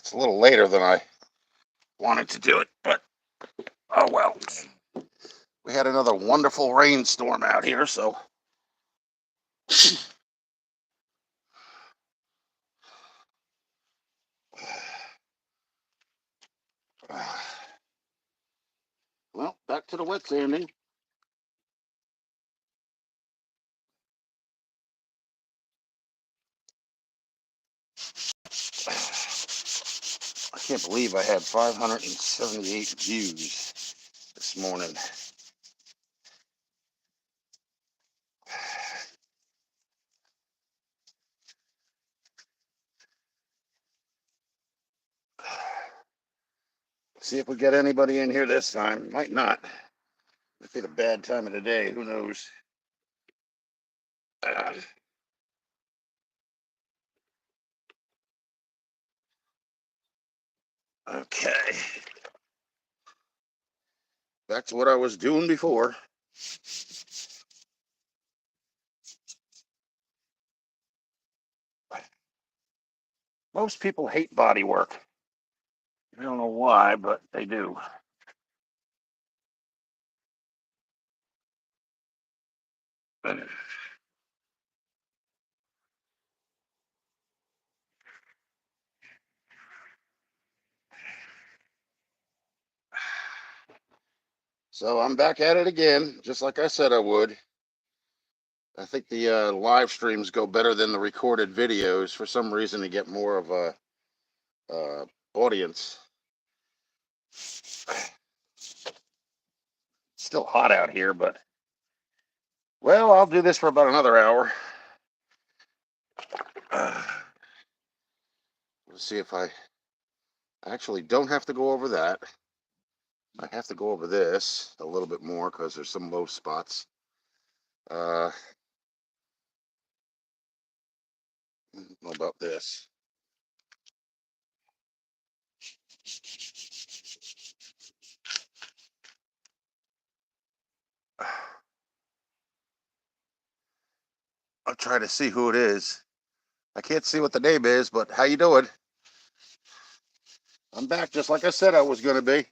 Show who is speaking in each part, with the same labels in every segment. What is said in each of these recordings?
Speaker 1: It's a little later than I wanted to do it, but oh well. We had another wonderful rainstorm out here, so well, back to the wet sanding. I can't believe I had 578 views this morning. See if we get anybody in here this time. Might not. Might be the bad time of the day. Who knows? Okay. Back to what I was doing before. Most people hate body work. I don't know why, but they do. So I'm back at it again, just like I said I would. I think the live streams go better than the recorded videos for some reason to get more of a audience. Still hot out here, but well, I'll do this for about another hour. We'll see if I actually don't have to go over that. I have to go over this a little bit more because there's some low spots. What about this? I'll try to see who it is. I can't see what the name is, but how you doing? I'm back just like I said I was going to be.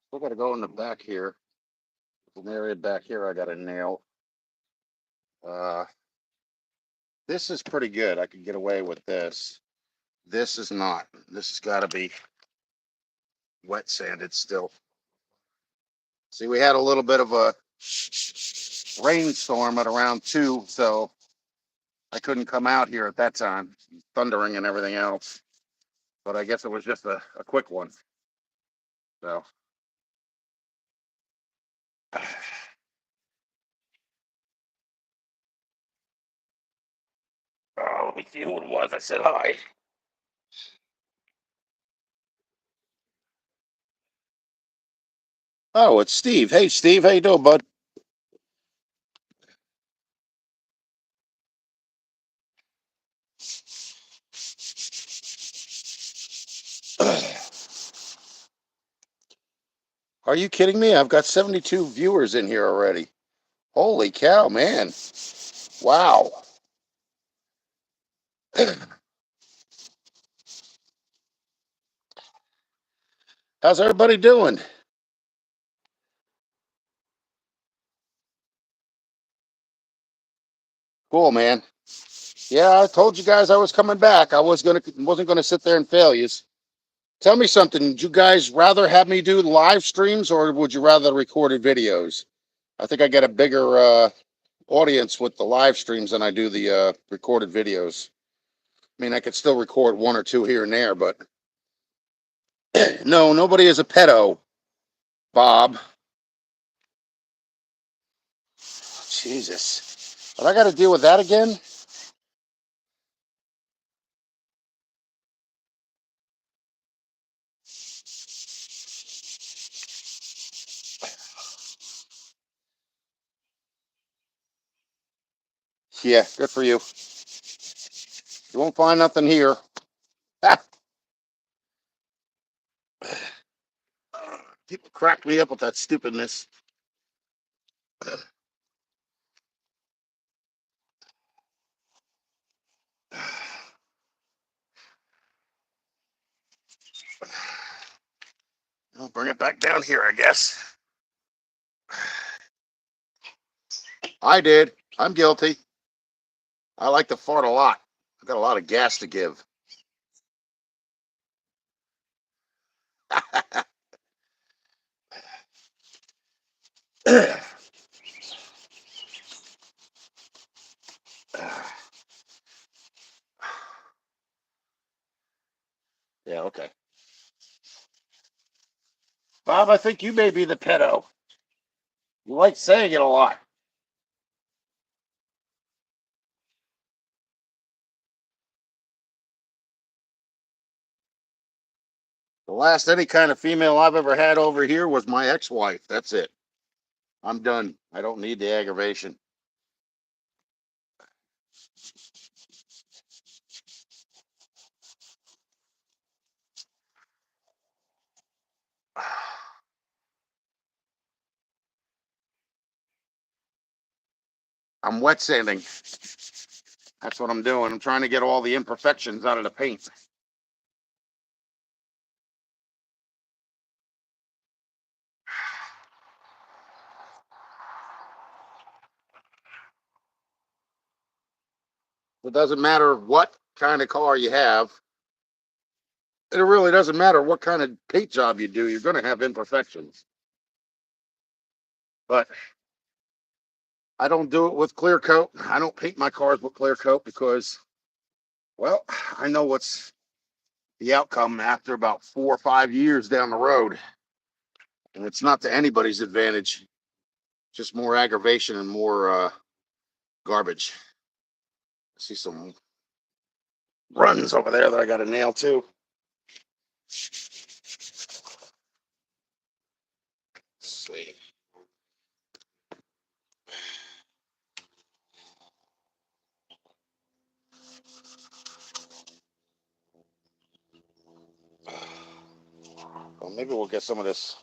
Speaker 1: Still got to go in the back here. There's an area back here I got to nail. This is pretty good. I can get away with this. This is not. This has got to be wet sanded still. See, we had a little bit of a rainstorm at around 2, so I couldn't come out here at that time, thundering and everything else. But I guess it was just a quick one. So. Oh, let me see who it was. I said hi. Oh, it's Steve. Hey, Steve. How you doing, bud? Are you kidding me? I've got 72 viewers in here already. Holy cow, man. Wow. How's everybody doing? Cool, man. Yeah, I told you guys I was coming back. I wasn't gonna sit there and fail you. Tell me something. Would you guys rather have me do live streams or would you rather recorded videos? I think I get a bigger audience with the live streams than I do the recorded videos. I mean, I could still record one or two here and there, but no, nobody is a pedo, Bob. Jesus. But I got to deal with that again? Yeah, good for you. You won't find nothing here. People crack me up with that stupidness. I'll bring it back down here, I guess. I did. I'm guilty. I like to fart a lot. I've got a lot of gas to give. Yeah, okay. Bob, I think you may be the pedo. You like saying it a lot. The last any kind of female I've ever had over here was my ex-wife. That's it. I'm done. I don't need the aggravation. I'm wet sanding. That's what I'm doing. I'm trying to get all the imperfections out of the paint. It doesn't matter what kind of car you have. It really doesn't matter what kind of paint job you do. You're going to have imperfections. But I don't do it with clear coat. I don't paint my cars with clear coat because, well, I know what's the outcome after about 4 or 5 years down the road. And it's not to anybody's advantage, just more aggravation and more garbage. I see some runs over there that I got to nail too. Let's see. Well, maybe we'll get some of this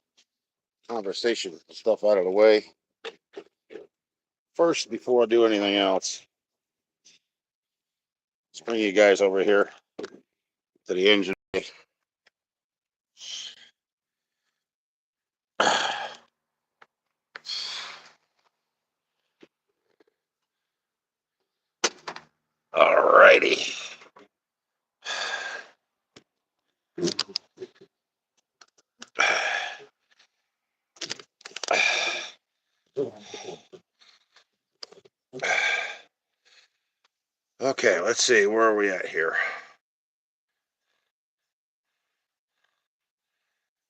Speaker 1: conversation stuff out of the way first before I do anything else. Let's bring you guys over here to the engine. Alrighty. Okay, let's see. Where are we at here?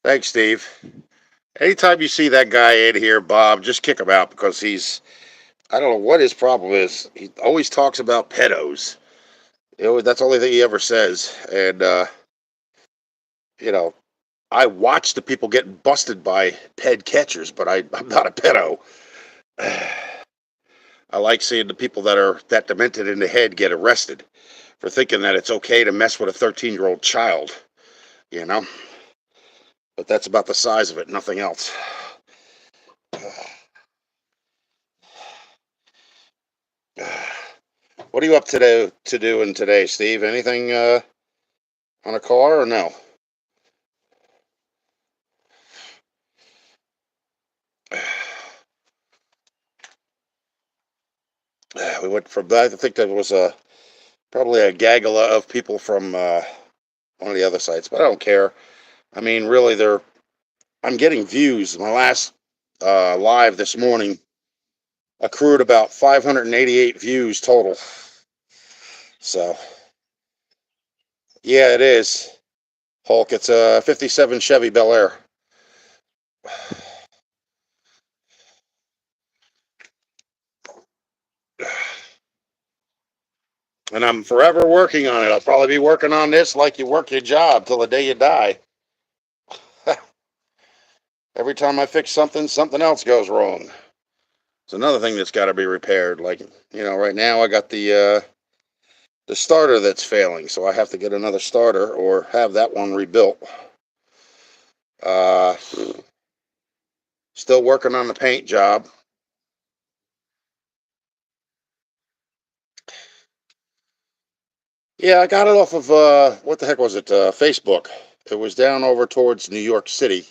Speaker 1: Thanks, Steve. Anytime you see that guy in here, Bob, just kick him out because I don't know what his problem is. He always talks about pedos. That's the only thing he ever says. And, you know, I watch the people getting busted by ped catchers, but I'm not a pedo. I like seeing the people that are that demented in the head get arrested for thinking that it's okay to mess with a 13-year-old child, you know? But that's about the size of it, nothing else. What are you up to doing today, Steve? Anything on a car or no? We went from I think there was probably a gaggle of people from one of the other sites, but I don't care. I mean, really, I'm getting views. My last live this morning accrued about 588 views total. So, yeah, it is. Hulk, it's a 57 Chevy Belair. And I'm forever working on it. I'll probably be working on this like you work your job till the day you die. Every time I fix something, something else goes wrong. It's another thing that's got to be repaired. Like, right now I got the starter that's failing, so I have to get another starter or have that one rebuilt. Uh, Still working on the paint job. Yeah, I got it off of what the heck was it? Facebook. It was down over towards New York City,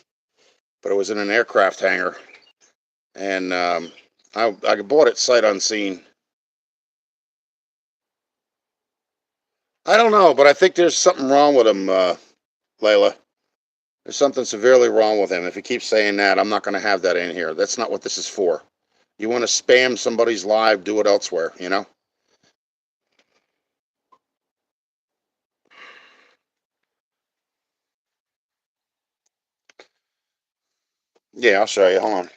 Speaker 1: but it was in an aircraft hangar, and I bought it sight unseen. I don't know, but I think there's something wrong with him, Layla. There's something severely wrong with him. If he keeps saying that, I'm not going to have that in here. That's not what this is for. You want to spam somebody's live, do it elsewhere, you know? Yeah, I'll show you. Hold on.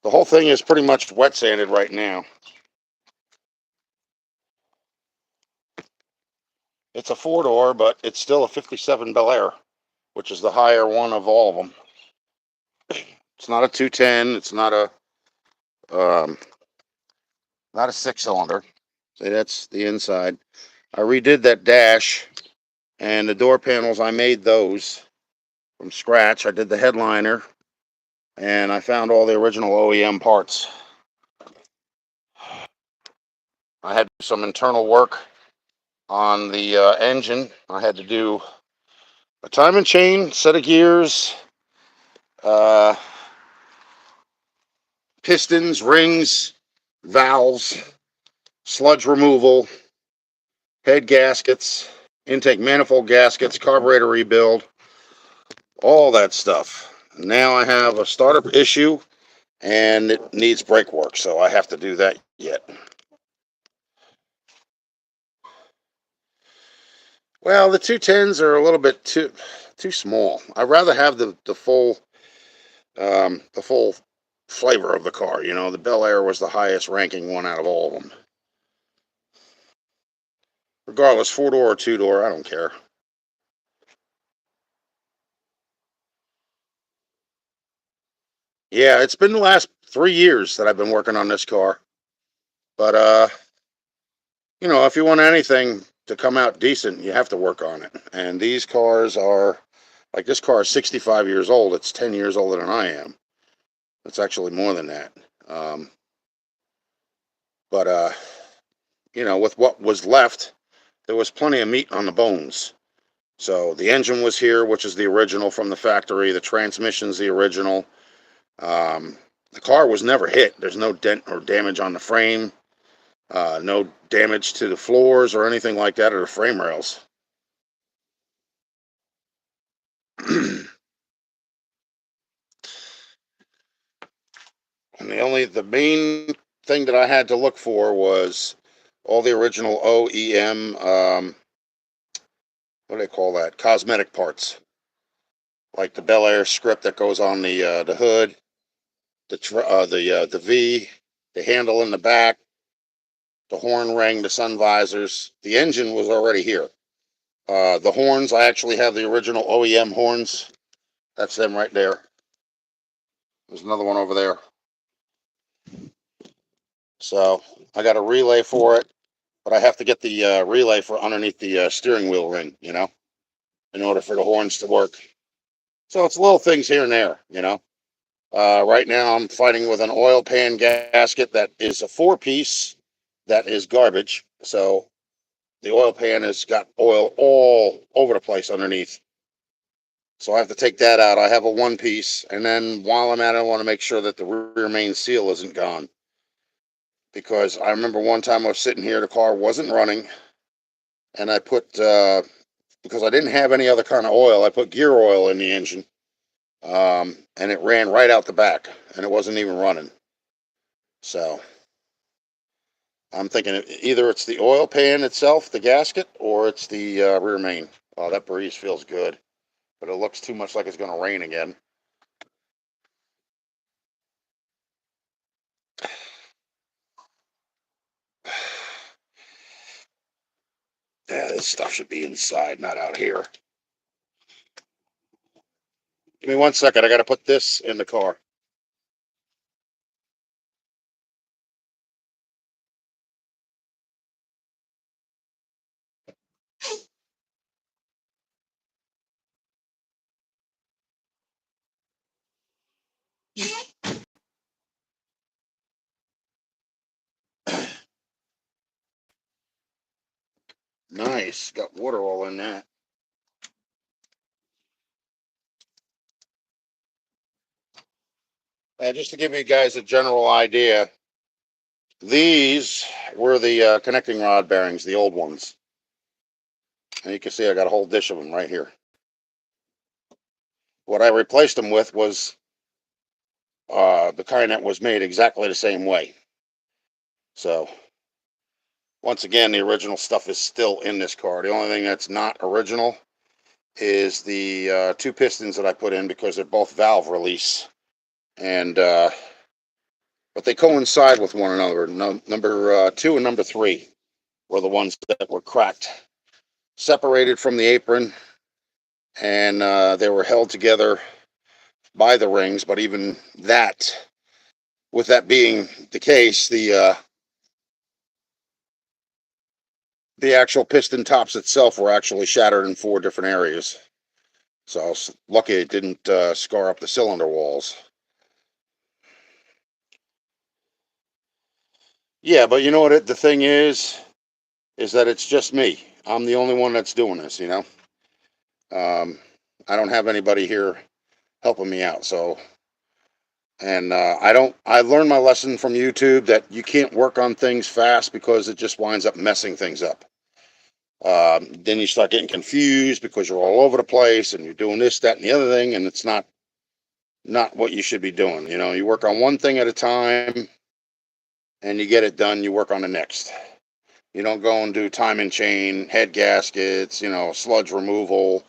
Speaker 1: The whole thing is pretty much wet sanded right now. It's a four door, but it's still a 57 Bel Air, which is the higher one of all of them. It's not a 210. It's um, not a six cylinder. See, that's the inside. I redid that dash and the door panels. I made those from scratch. I did the headliner and I found all the original OEM parts. I had some internal work on the engine. I had to do a timing chain, set of gears, uh, pistons, rings, valves, sludge removal, head gaskets, intake manifold gaskets, carburetor rebuild, all that stuff. Now I have a startup issue and it needs brake work, so I have to do that yet. Well, the 210s are a little bit too small. I'd rather have the full flavor of the car. You know, the Bel Air was the highest ranking one out of all of them. Regardless, four door or two door, I don't care. Yeah, it's been the last 3 years that I've been working on this car. But you know, if you want anything to come out decent, you have to work on it. And these cars are like this car is 65 years old. It's 10 years older than I am. It's actually more than that. Um, but you know, with what was left, there was plenty of meat on the bones. So the engine was here, which is the original from the factory. The transmission's the original. Um, the car was never hit. There's no dent or damage on the frame. No damage to the floors or anything like that or the frame rails. And the main thing that I had to look for was all the original OEM. What do they call that? Cosmetic parts, like the Bel Air script that goes on the hood, the V, the handle in the back, the horn ring, the sun visors. The engine was already here. The horns, I actually have the original OEM horns. That's them right there. There's another one over there. So I got a relay for it, but I have to get the relay for underneath the steering wheel ring, you know, in order for the horns to work. So it's little things here and there, you know. Right now I'm fighting with an oil pan gasket that is a four-piece that is garbage. So the oil pan has got oil all over the place underneath. So I have to take that out. I have a one piece. And then while I'm at it, I want to make sure that the rear main seal isn't gone. Because I remember one time I was sitting here, the car wasn't running. And I put, because I didn't have any other kind of oil, I put gear oil in the engine. And it ran right out the back. And it wasn't even running. So I'm thinking either it's the oil pan itself, the gasket, or it's the rear main. Oh, that breeze feels good. But it looks too much like it's going to rain again. Yeah, this stuff should be inside, not out here. Give me 1 second. I got to put this in the car. Nice. Got water all in that. And just to give you guys a general idea, these were the connecting rod bearings, the old ones. And you can see I got a whole dish of them right here. What I replaced them with was the kind that was made exactly the same way. So once again, the original stuff is still in this car. The only thing that's not original is the two pistons that I put in because they're both valve release, and but they coincide with one another. Number 2 and number 3 were the ones that were cracked, separated from the apron, and they were held together by the rings. But even that, with that being the case, the actual piston tops itself were actually shattered in 4 different areas. So I was lucky it didn't scar up the cylinder walls. Yeah, but you know what the thing is that it's just me. I'm the only one that's doing this, you know. I don't have anybody here helping me out. So, and I don't. I learned my lesson from YouTube that you can't work on things fast because it just winds up messing things up. Then you start getting confused because you're all over the place and you're doing this, that, and the other thing, and it's not what you should be doing. You know, you work on one thing at a time and you get it done. You work on the next. You don't go and do time and chain, head gaskets, you know, sludge removal,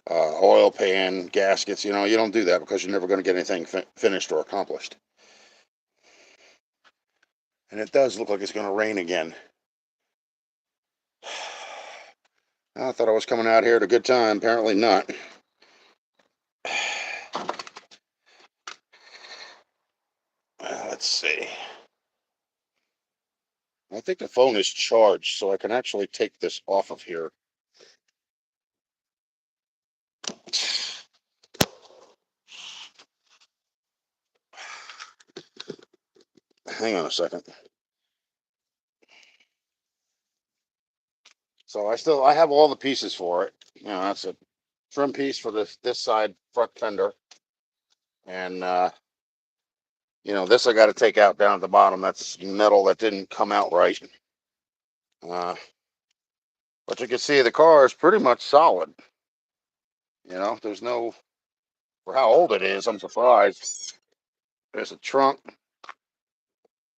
Speaker 1: oil pan gaskets. You know, you don't do that because you're never going to get anything finished or accomplished. And it does look like it's going to rain again. I thought I was coming out here at a good time. Apparently not. Let's see. I think the phone is charged, so I can actually take this off of here. Hang on a second. So I have all the pieces for it. You know, that's a trim piece for this side front fender, and you know, this I got to take out down at the bottom. That's metal that didn't come out right. Uh, but you can see the car is pretty much solid. You know, there's no, for how old it is, I'm surprised. There's a trunk.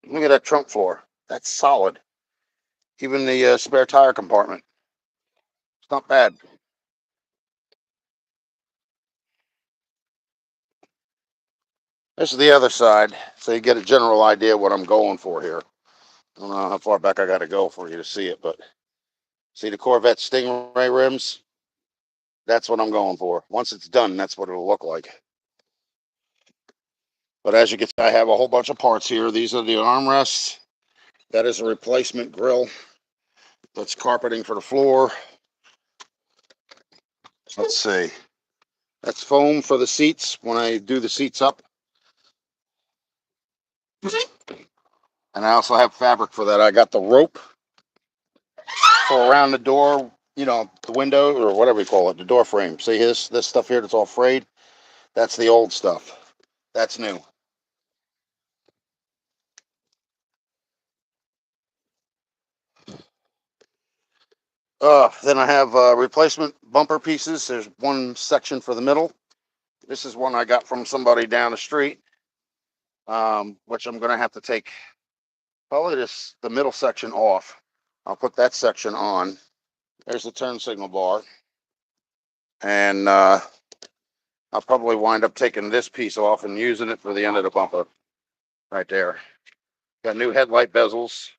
Speaker 1: Look at that trunk floor. That's solid. Even the spare tire compartment. It's not bad. This is the other side, so you get a general idea what I'm going for here. I don't know how far back I got to go for you to see it, but see the Corvette Stingray rims? That's what I'm going for. Once it's done, that's what it'll look like. But as you can see, I have a whole bunch of parts here. These are the armrests. That is a replacement grill. That's carpeting for the floor. Let's see. That's foam for the seats when I do the seats up. And I also have fabric for that. I got the rope for around the door, you know, the window or whatever you call it, the door frame. See this stuff here that's all frayed? That's the old stuff. That's new. Then I have replacement bumper pieces. There's one section for the middle. This is one I got from somebody down the street, which I'm going to have to take probably the middle section off. I'll put that section on. There's the turn signal bar. And I'll probably wind up taking this piece off and using it for the end of the bumper right there. Got new headlight bezels.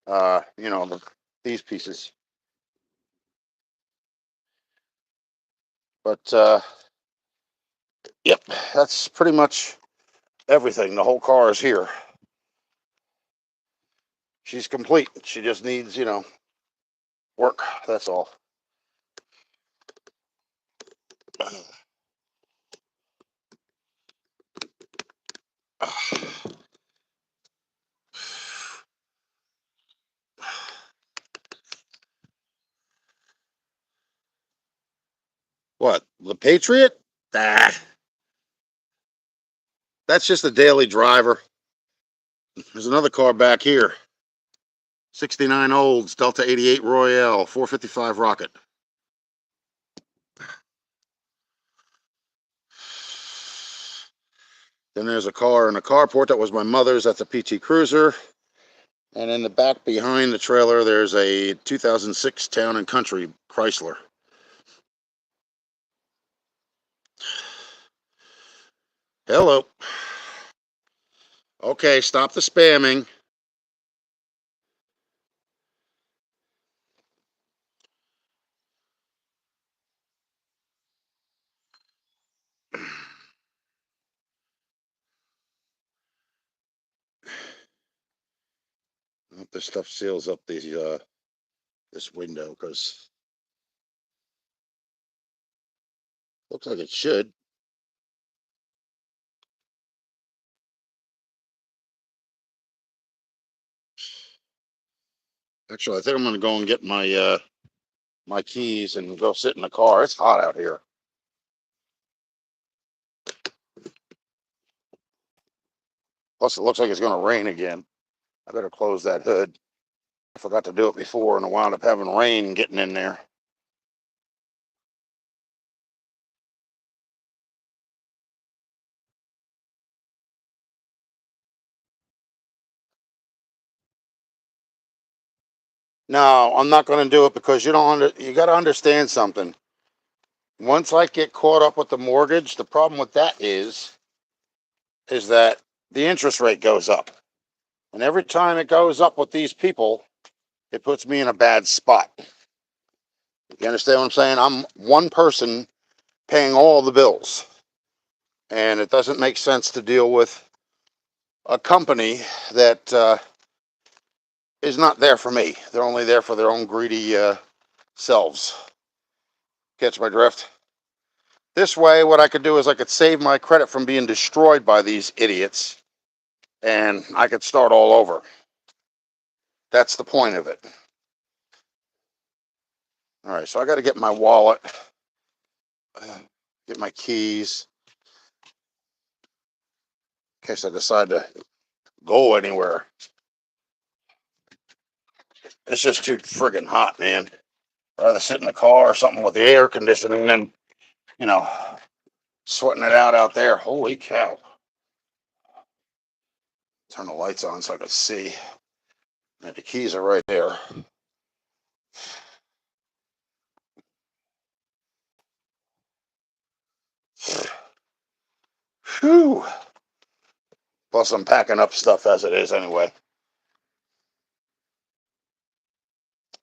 Speaker 1: You know, these pieces. But yep, that's pretty much everything. The whole car is here. She's complete. She just needs, you know, work. That's all. Patriot? Ah, that's just a daily driver. There's another car back here. 69 Olds, Delta 88 Royale, 455 Rocket. Then there's a car in a carport that was my mother's. That's a PT Cruiser. And in the back behind the trailer, there's a 2006 Town and Country Chrysler. Hello. Okay, stop the spamming. I hope this stuff seals up this window, because looks like it should. Actually, I think I'm gonna go and get my keys and go sit in the car. It's hot out here. Plus, it looks like it's gonna rain again. I better close that hood. I forgot to do it before, and I wound up having rain getting in there. No, I'm not going to do it, because you got to understand something. Once I get caught up with the mortgage, the problem with that is that the interest rate goes up. And every time it goes up with these people, it puts me in a bad spot. You understand what I'm saying? I'm one person paying all the bills. And it doesn't make sense to deal with a company that is not there for me. They're only there for their own greedy selves. Catch my drift? This way, what I could do is I could save my credit from being destroyed by these idiots, and I could start all over. That's the point of it. All right, so I got to get my wallet, get my keys, in case I decide to go anywhere. It's just too friggin' hot, man. I'd rather sit in the car or something with the air conditioning than, you know, sweating it out there. Holy cow. Turn the lights on so I can see. And the keys are right there. Whew. Plus, I'm packing up stuff as it is anyway.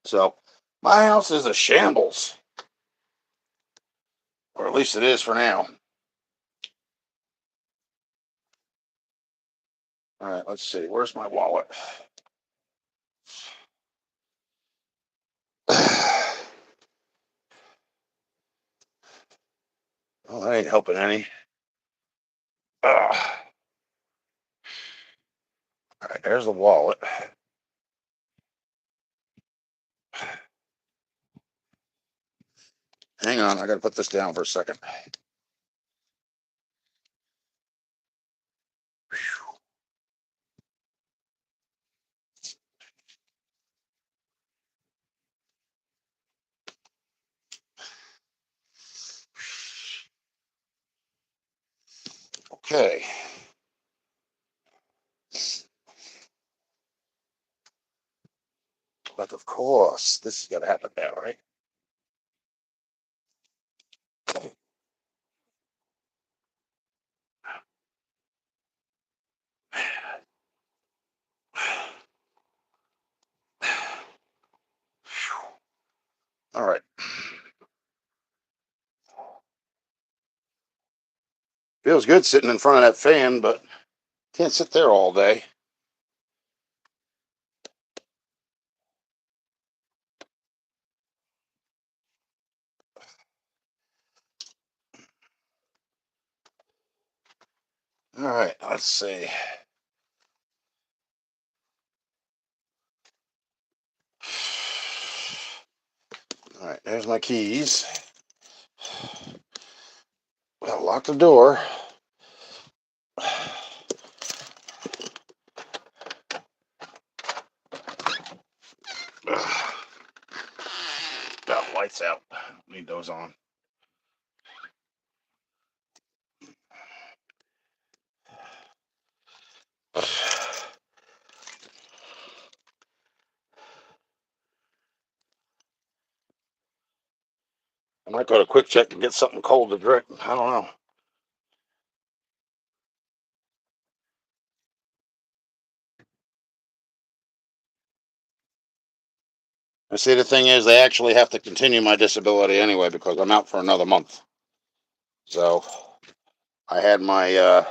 Speaker 1: So, my house is a shambles, or at least it is for now. All right, let's see. Where's my wallet? Oh, that ain't helping any. All right, there's the wallet. Hang on, I got to put this down for a second. Okay. But of course, this is going to happen now, right? All right. Feels good sitting in front of that fan, but can't sit there all day. All right, let's see. All right, there's my keys. Well, lock the door. Got lights out. Need those on. I might go to Quick Check and get something cold to drink. I don't know. I see. The thing is, they actually have to continue my disability anyway because I'm out for another month. So I had my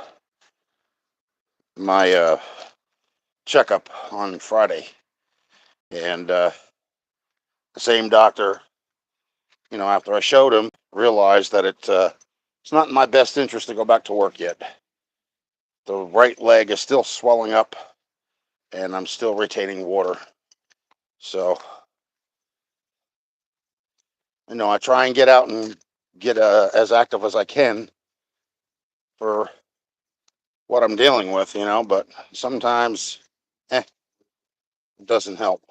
Speaker 1: checkup on Friday, and the same doctor, after I showed him, realized that it's not in my best interest to go back to work yet. The right leg is still swelling up, and I'm still retaining water. So, I try and get out and get as active as I can for what I'm dealing with, but sometimes, it doesn't help.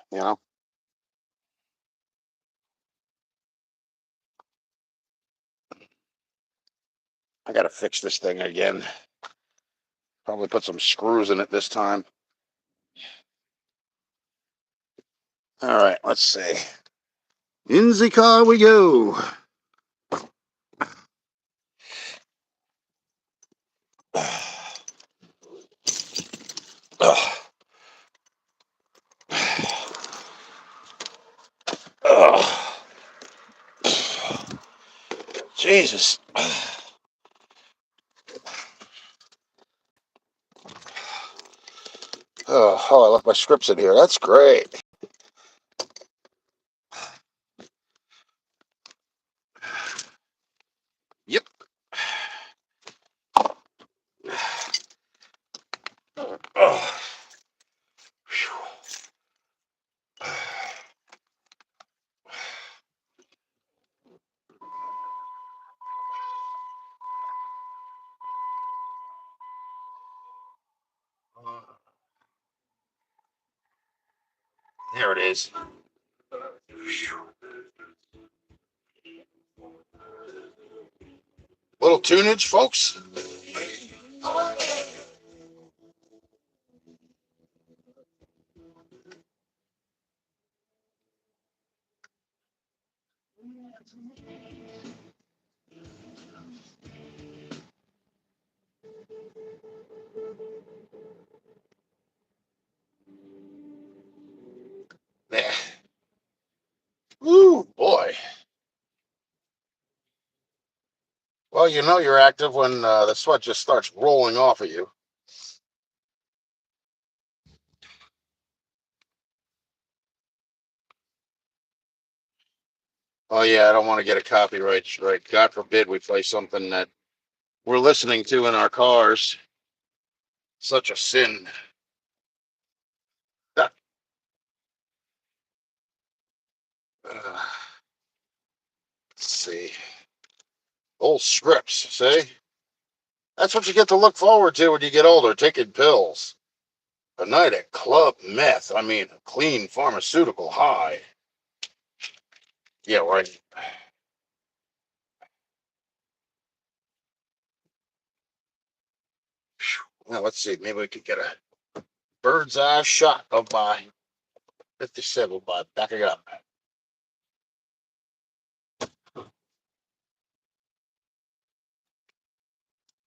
Speaker 1: I got to fix this thing again. Probably put some screws in it this time. All right, let's see. In the car we go. Ugh. Ugh. Jesus. Oh, I left my scripts in here. That's great. Yep. Oh, there it is. Little tunage, folks. There. Woo, boy. Well, you're active when the sweat just starts rolling off of you. Oh, yeah, I don't want to get a copyright strike. God forbid we play something that we're listening to in our cars. Such a sin. Let's see. Old scripts, see? That's what you get to look forward to when you get older, taking pills. A night at Club Meth. I mean, a clean pharmaceutical high. Yeah, right. Now, let's see. Maybe we could get a bird's eye shot of my 57 by backing up.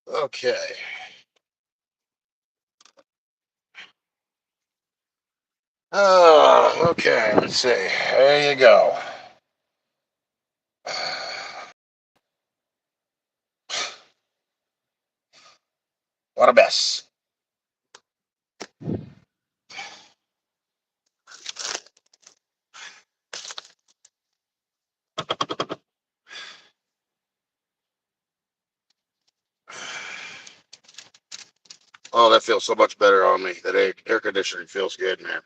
Speaker 1: Okay. Okay. Let's see. There you go. What a mess. Oh, that feels so much better on me. That air conditioning feels good, man.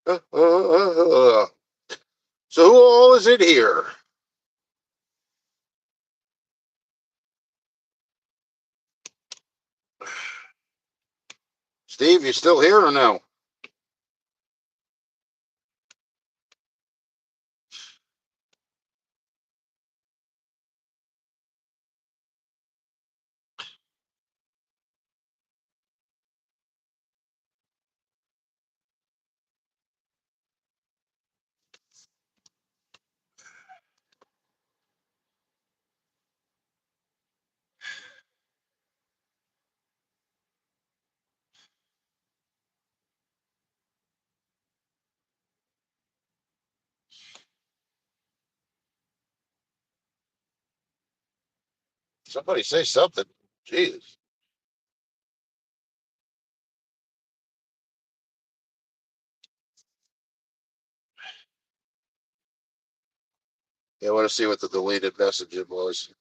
Speaker 1: So who all is it here? Steve, you still here or no? Somebody say something. Jesus. Yeah, I want to see what the deleted message was.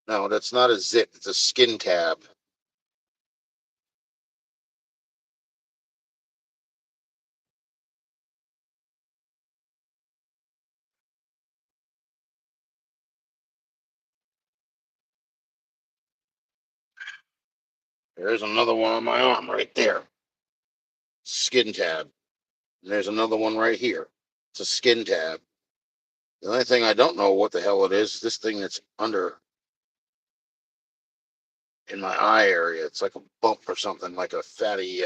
Speaker 1: No, that's not a zip. It's a skin tab. There's another one on my arm right there. Skin tab. And there's another one right here. It's a skin tab. The only thing I don't know what the hell it is, this thing that's under in my eye area. It's like a bump or something, like a fatty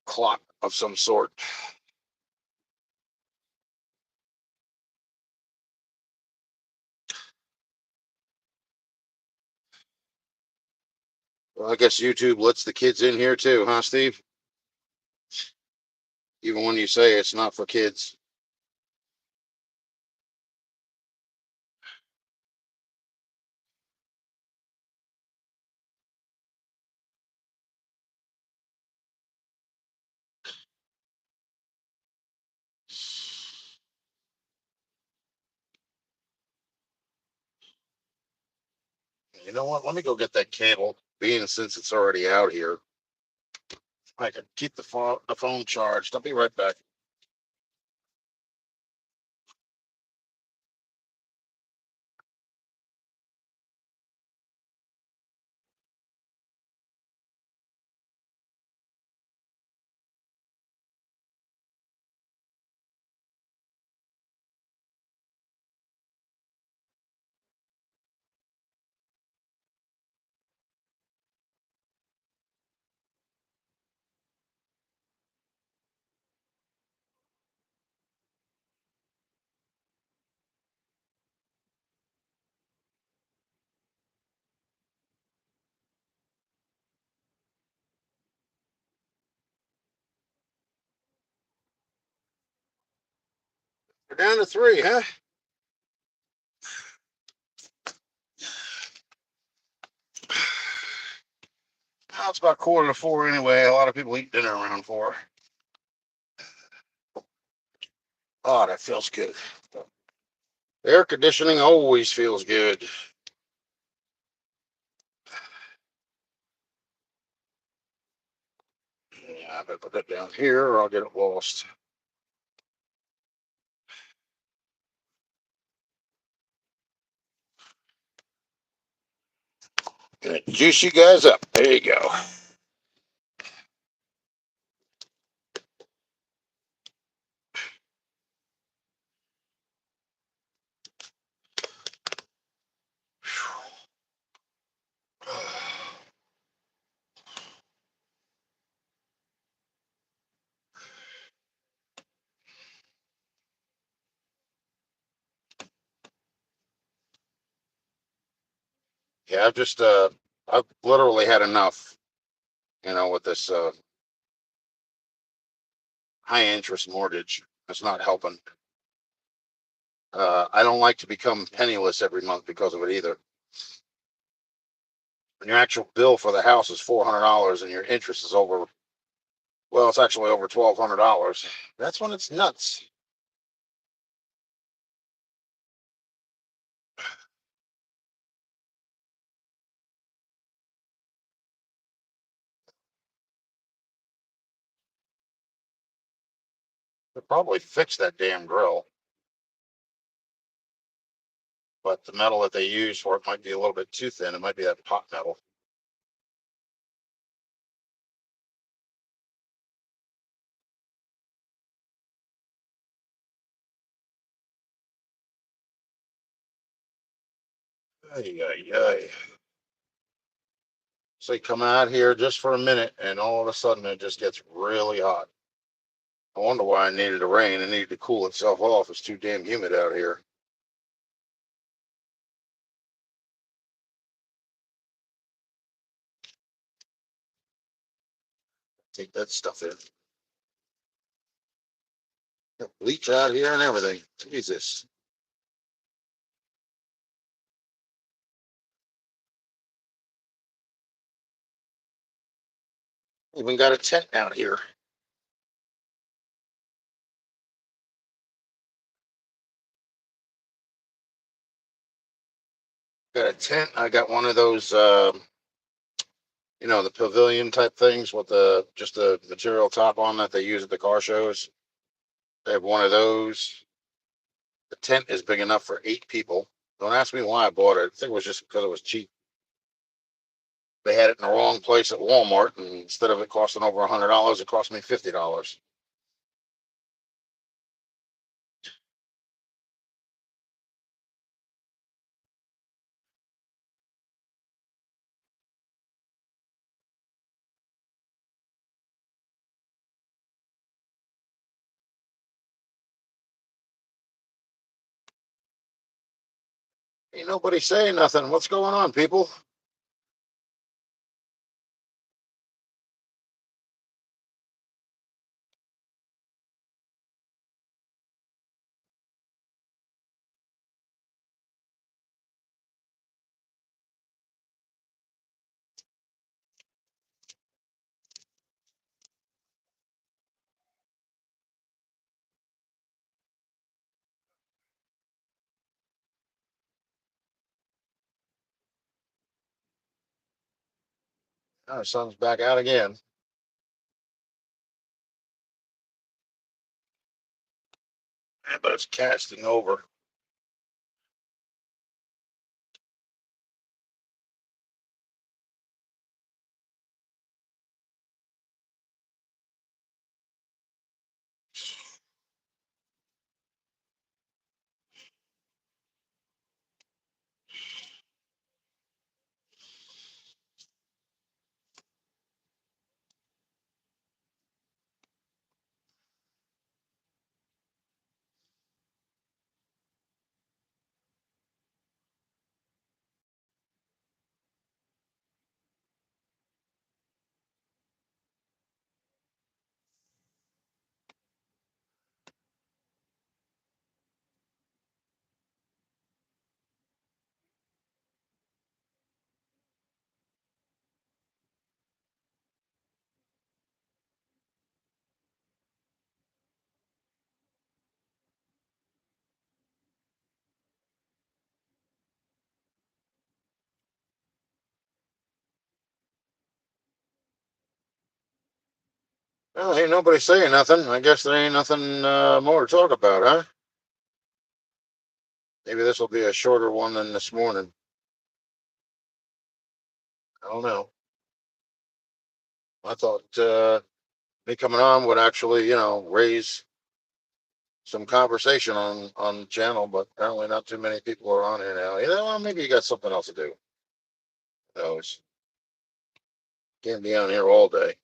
Speaker 1: clot of some sort. Well, I guess YouTube lets the kids in here too, huh, Steve? Even when you say it's not for kids. You know what? Let me go get that cable. Being since it's already out here, I can keep the phone charged. I'll be right back. We're down to three, huh? Well, it's about 3:45 anyway. A lot of people eat dinner around 4. Oh, that feels good. Air conditioning always feels good. Yeah, I better put that down here or I'll get it lost. Gonna juice you guys up. There you go. Yeah, I've literally had enough, with this high interest mortgage. It's not helping. I don't like to become penniless every month because of it either. When your actual bill for the house is $400 and your interest is well, it's actually over $1,200. That's when it's nuts. Could probably fix that damn grill, but the metal that they use for it might be a little bit too thin. It might be that pot metal. Ay, ay, ay. So you come out here just for a minute, and all of a sudden it just gets really hot. I wonder why I needed the rain. It needed to cool itself off. It's too damn humid out here. Take that stuff in. Got bleach out here and everything. Jesus. Even got a tent out here. Got a tent. I got one of those, the pavilion type things with the just the material top on that they use at the car shows. They have one of those. The tent is big enough for 8 people. Don't ask me why I bought it. I think it was just because it was cheap. They had it in the wrong place at Walmart, and instead of it costing over $100, it cost me $50. Ain't nobody saying nothing. What's going on, people? Oh, the sun's back out again. But it's casting over. Well, ain't nobody saying nothing. I guess there ain't nothing more to talk about, huh? Maybe this will be a shorter one than this morning. I don't know. I thought me coming on would actually, raise some conversation on the channel, but apparently not too many people are on here now. Well, maybe you got something else to do. Who knows? Can't be on here all day.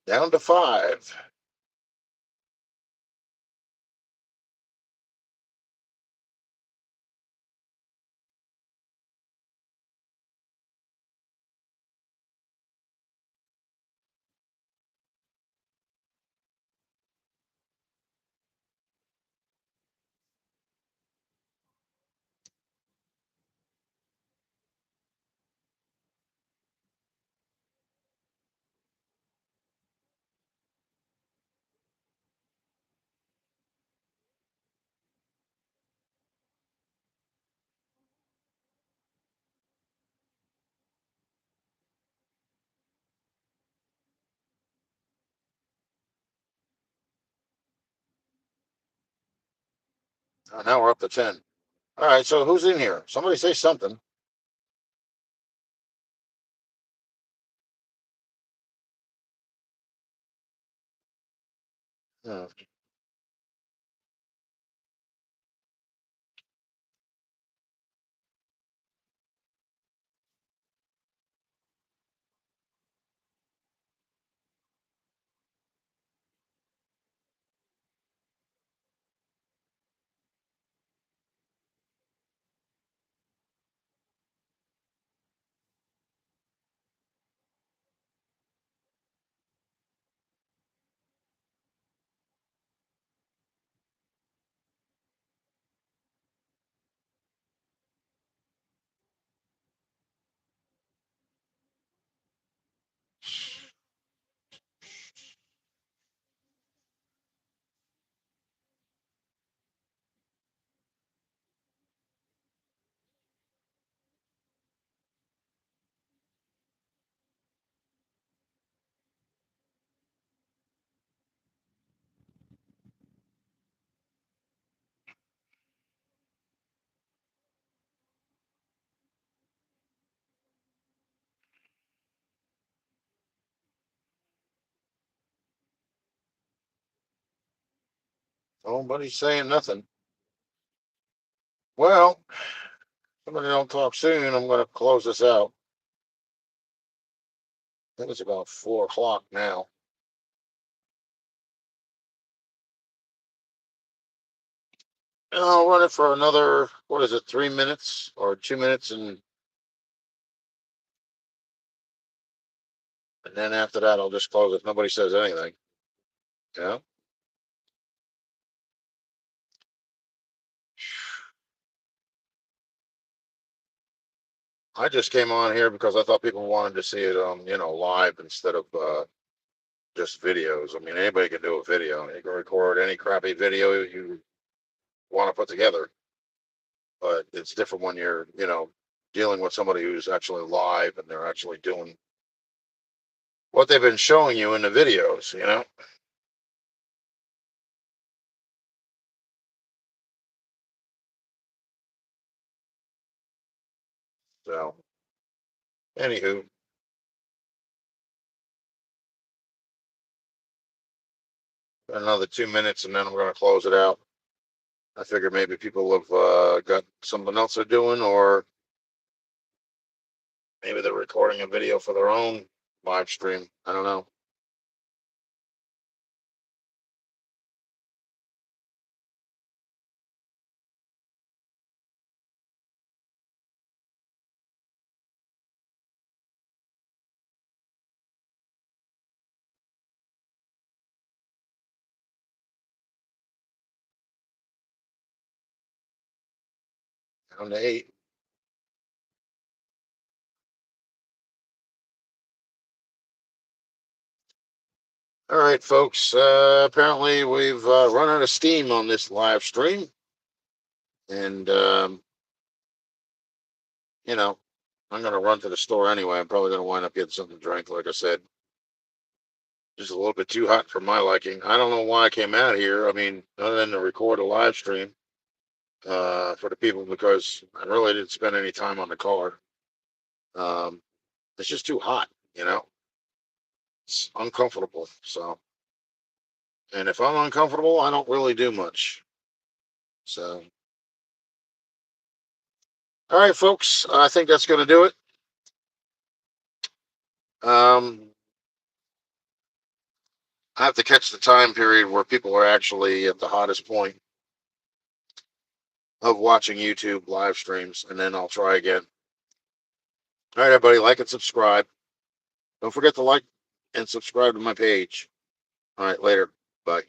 Speaker 1: Down to 5. Now we're up to 10. All right, so who's in here? Somebody say something. Yeah. Nobody's saying nothing. Well, somebody don't talk soon. I'm going to close this out. I think it's about 4 o'clock now. And I'll run it for another, what is it, 3 minutes or 2 minutes, and then after that, I'll just close it. Nobody says anything. Yeah. I just came on here because I thought people wanted to see it live instead of just videos. I mean, anybody can do a video. You can record any crappy video you want to put together, but it's different when you're, dealing with somebody who's actually live and they're actually doing what they've been showing you in the videos. So, anywho, another 2 minutes and then I'm going to close it out. I figure maybe people have got something else they're doing, or maybe they're recording a video for their own live stream. I don't know. On the 8. All right, folks. Apparently, we've run out of steam on this live stream, and you know, I'm gonna run to the store anyway. I'm probably gonna wind up getting something to drink. Like I said, just a little bit too hot for my liking. I don't know why I came out here. I mean, other than to record a live stream for the people, because I really didn't spend any time on the car. Um, it's just too hot. It's uncomfortable. So, and if I'm uncomfortable, I don't really do much. So, all right, folks. I think that's gonna do it. Um, I have to catch the time period where people are actually at the hottest point of watching YouTube live streams, and then I'll try again. All right, everybody, like and subscribe. Don't forget to like and subscribe to my page. All right, later. Bye.